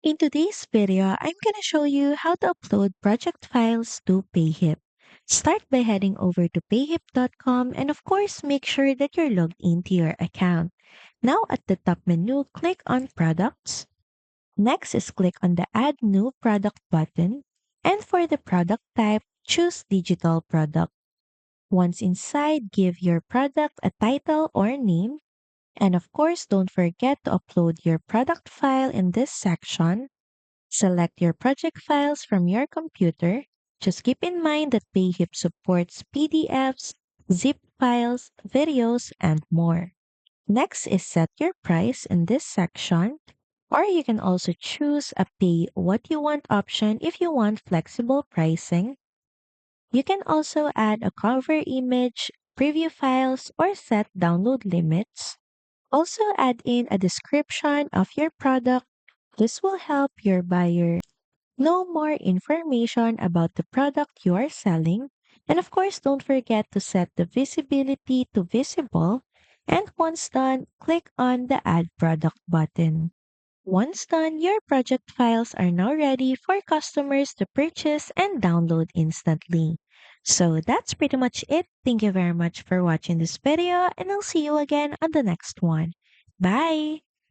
In today's video, I'm going to show you how to upload project files to Payhip. Start by heading over to payhip.com and of course make sure that you're logged into your account. Now at the top menu, click on Products. Next is click on the Add New Product button. And for the product type, choose Digital Product. Once inside, give your product a title or name. And of course, don't forget to upload your product file in this section. Select your project files from your computer. Just keep in mind that Payhip supports PDFs, zip files, videos, and more. Next is set your price in this section, or you can also choose a pay what you want option if you want flexible pricing. You can also add a cover image, preview files, or set download limits. Also add in a description of your product. This will help your buyer know more information about the product you are selling. And of course, don't forget to set the visibility to visible. And once done, click on the Add Product button. Once done, your project files are now ready for customers to purchase and download instantly. So that's pretty much it. Thank you very much for watching this video, and I'll see you again on the next one. Bye!